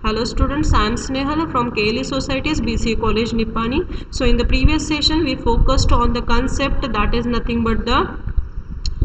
Hello students, I am Snehala from KLE Society's BCA College Nippani. So in the previous session we focused on the concept that is nothing but the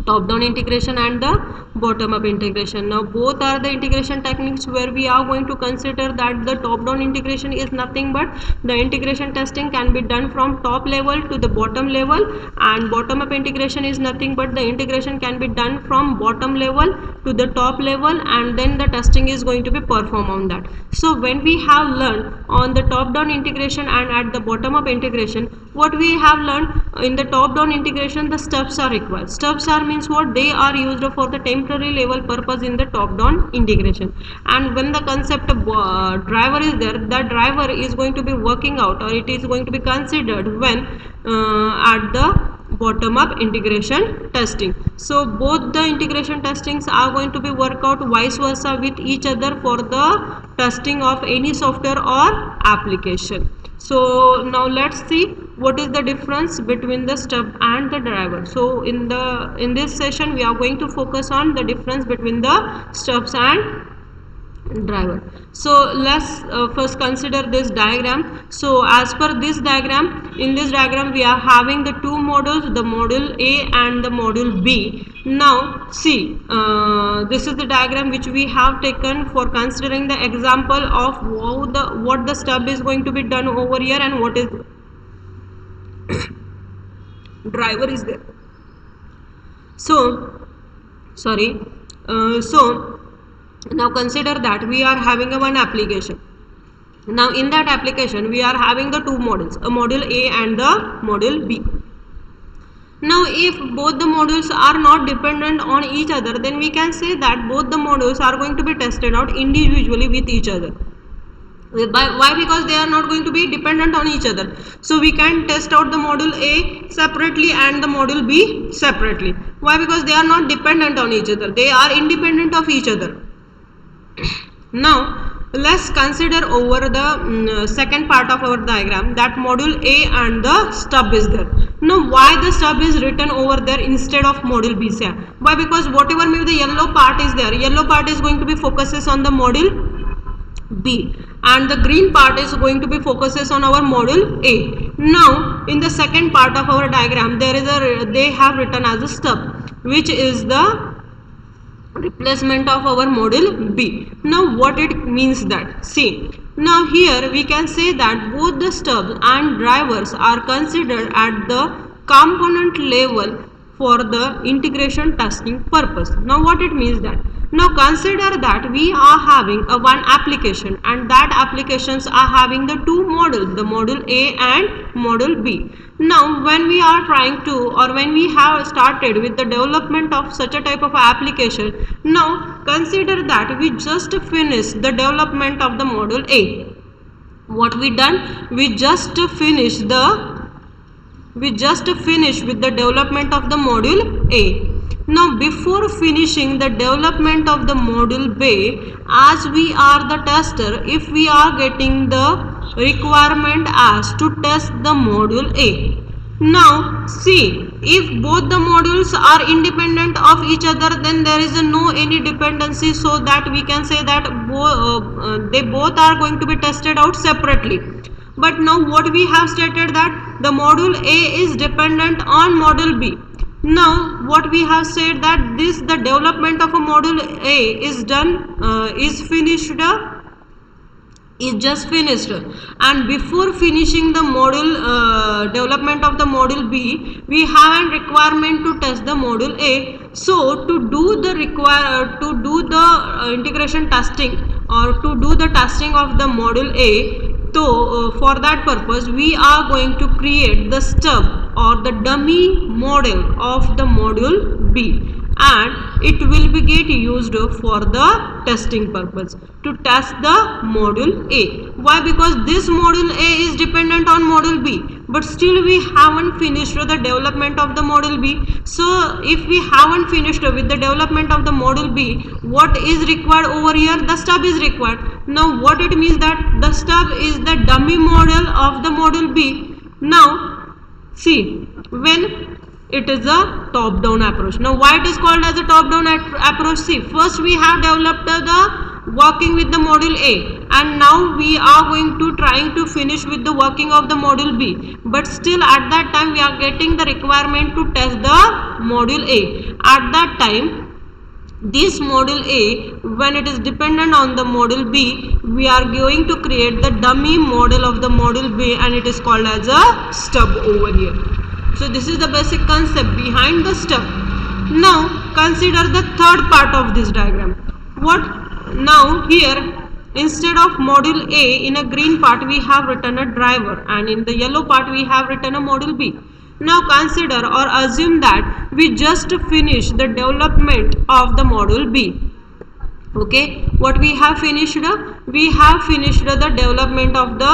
top down integration and the bottom up integration. Now both are the integration techniques where we are going to consider that the top down integration is nothing but the integration testing can be done from top level to the bottom level, and bottom up integration is nothing but the integration can be done from bottom level to the top level, and then the testing is going to be performed on that. So when we have learned on the top down integration and at the bottom up integration, what we have learned in the top down integration, the stubs are required. Stubs are means what? They are used for the temporary level purpose in the top down integration. And when the concept of driver is there, that driver is going to be working out, or it is going to be considered when at the bottom up integration testing. So both the integration testings are going to be work out vice versa with each other for the testing of any software or application. So now let's see what is the difference between the stub and the driver. So in this session we are going to focus on the difference between the stubs and driver. So let's first consider this diagram. So as per this diagram, in this diagram we are having the two modules, the module A and the module B. Now see, this is the diagram which we have taken for considering the example of what the stub is going to be done over here and what is driver is there. So sorry, so now consider that we are having a one application. Now in that application we are having the two modules, a module A and the module B. Now if both the modules are not dependent on each other, then we can say that both the modules are going to be tested out individually with each other. Why? Because they are not going to be dependent on each other. So we can test out the module A separately and the module B separately. Why? Because they are not dependent on each other. They are independent of each other. Now let's consider over the second part of our diagram, that module A and the stub is there. Now why the stub is written over there instead of module B? Why? Because whatever maybe the yellow part is there, yellow part is going to be focuses on the module B, and the green part is going to be focuses on our module A. Now in the second part of our diagram there is they have written as a stub, which is the replacement of our module B. Now what it means that, see, now here we can say that both the stubs and drivers are considered at the component level for the integration testing purpose. Now what it means that, now consider that we are having a one application and that applications are having the two modules, the module A and module B. Now when we are trying to, or when we have started with the development of such a type of application, now consider that we just finished the development of the module A. What we done? We just finished with the development of the module A. Now before finishing the development of the module B, as we are the tester, if we are getting the requirement as to test the module A. Now see, if both the modules are independent of each other, then there is no any dependency, so that we can say that they both are going to be tested out separately. But now what we have stated that the module A is dependent on module B. Now what we have said that the development of a module A is done, is just finished, and before finishing the module development of the module B, we have a requirement to test the module A. So to do the integration testing, or to do the testing of the module A, so for that purpose we are going to create the stub or the dummy model of the module B, and it will be get used for the testing purpose to test the module A. Why? Because this module A is dependent on module B, but still we haven't finished the development of the module B. So if we haven't finished with the development of the module B, what is required over here? The stub is required. Now what it means that the stub is the dummy model of the module B. Now see, when it is a top down approach. Now why it is called as a top down approach? See, first we have developed the working with the module A, and now we are going to trying to finish with the working of the module B, but still at that time we are getting the requirement to test the module A. At that time this module A, when it is dependent on the module B, we are going to create the dummy model of the module B, and it is called as a stub over here. So this is the basic concept behind the stub. Now consider the third part of this diagram. What now here, instead of module A, in a green part we have written a driver, and in the yellow part we have written a module B. Now consider or assume that we just finished the development of the module B. Okay, what we have finished? We have finished the development of the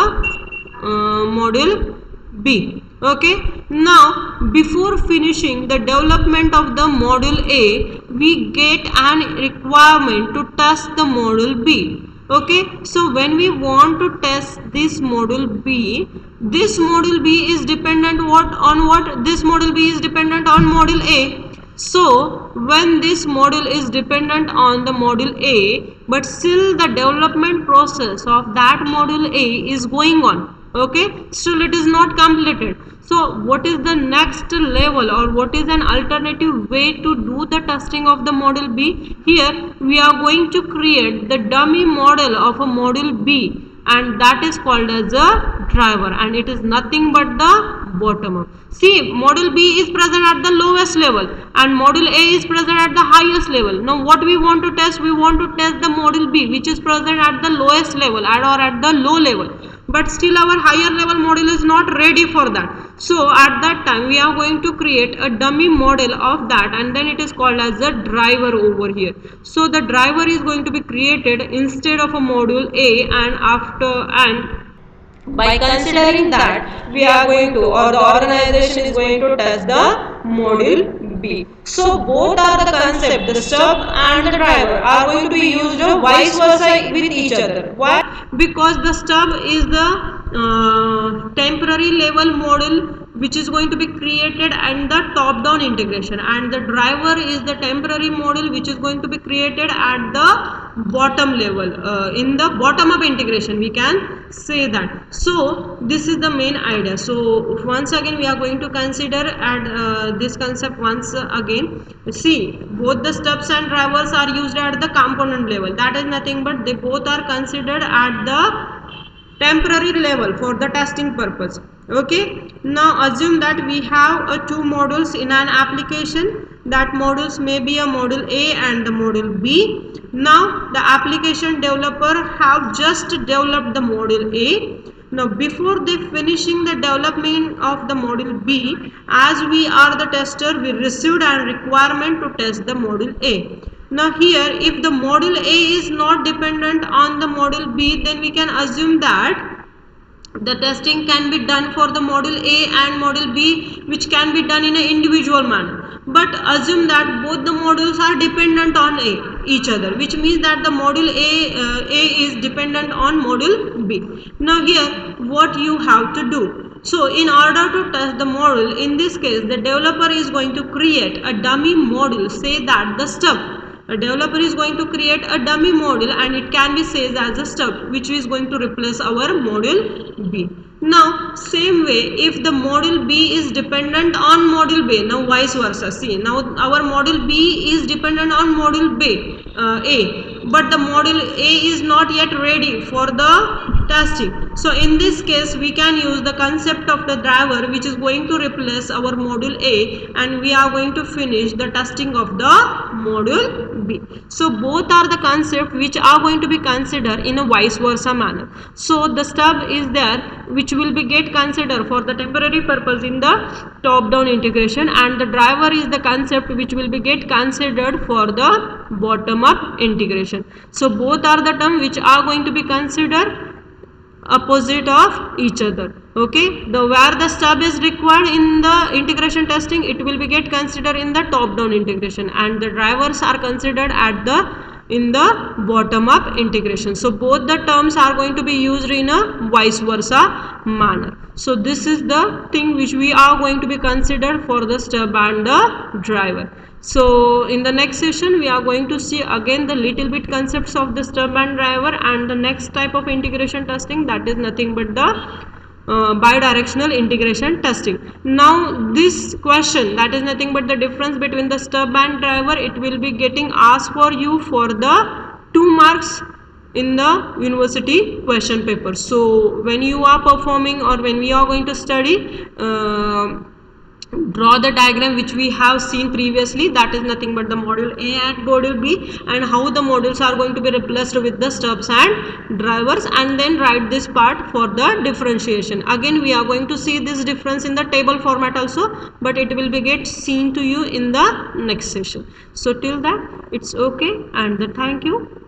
module B. Okay, now before finishing the development of the module A, we get an requirement to test the module B. Okay, so when we want to test this module B, this module B is dependent on what? This module B is dependent on module A. So when this module is dependent on the module A, but still the development process of that module A is going on. Okay, still it is not completed. So what is the next level, or what is an alternative way to do the testing of the module B? Here we are going to create the dummy model of a module B, and that is called as a driver, and it is nothing but the bottom up. See, module B is present at the lowest level and module A is present at the highest level. Now what we want to test? We want to test the module B, which is present at the lowest level or at the low level, but still our higher level model is not ready for that. So at that time we are going to create a dummy model of that, and then it is called as a driver over here. So the driver is going to be created instead of a module A, and by considering that we are going to, or the organization is going to test the module B. So both are the concept, the stub and the driver are going to be used vice versa with each other. Why? Because the stub is the temporary level model which is going to be created and the top down integration, and the driver is the temporary model which is going to be created at the bottom level, in the bottom up integration, we can say that. So this is the main idea. So once again we are going to consider at this concept once again. See, both the stubs and drivers are used at the component level. That is nothing but they both are considered at the temporary level for the testing purpose. Okay, now assume that we have two modules in an application. That modules may be a module A and the module B. Now the application developer have just developed the module A. Now before they finishing the development of the module B, as we are the tester, we received a requirement to test the module A. Now here, if the module A is not dependent on the module B, then we can assume that the testing can be done for the module A and module B, which can be done in an individual manner. But assume that both the modules are dependent on each other, which means that the module A is dependent on module B. Now here, what you have to do? So in order to test the module, in this case, the developer is going to create a dummy module, say that the stub. A developer is going to create a dummy model, and it can be said as a stub, which is going to replace our module B. Now same way, if the module B is dependent on module B, now vice versa. See, now our module B is dependent on module B, A, but the module A is not yet ready for the testing. So in this case we can use the concept of the driver, which is going to replace our module A, and we are going to finish the testing of the module B. So both are the concepts which are going to be considered in a vice versa manner. So the stub is there, which will be get considered for the temporary purpose in the top down integration, and the driver is the concept which will be get considered for the bottom up integration. So both are the terms which are going to be considered opposite of each other. Okay, where the stub is required in the integration testing, it will be get considered in the top down integration, and the drivers are considered at the in the bottom up integration. So both the terms are going to be used in a vice versa manner. So this is the thing which we are going to be considered for the stub and the driver. So in the next session we are going to see again the little bit concepts of the stub and driver, and the next type of integration testing, that is nothing but the bidirectional integration testing. Now this question, that is nothing but the difference between the stub and driver, it will be getting asked for you for the 2 marks in the university question paper. So when you are performing, or when we are going to study, draw the diagram which we have seen previously, that is nothing but the module A and module B, and how the modules are going to be replaced with the stubs and drivers, and then write this part for the differentiation. Again we are going to see this difference in the table format also, but it will be get seen to you in the next session. So till that, it's okay, and thank you.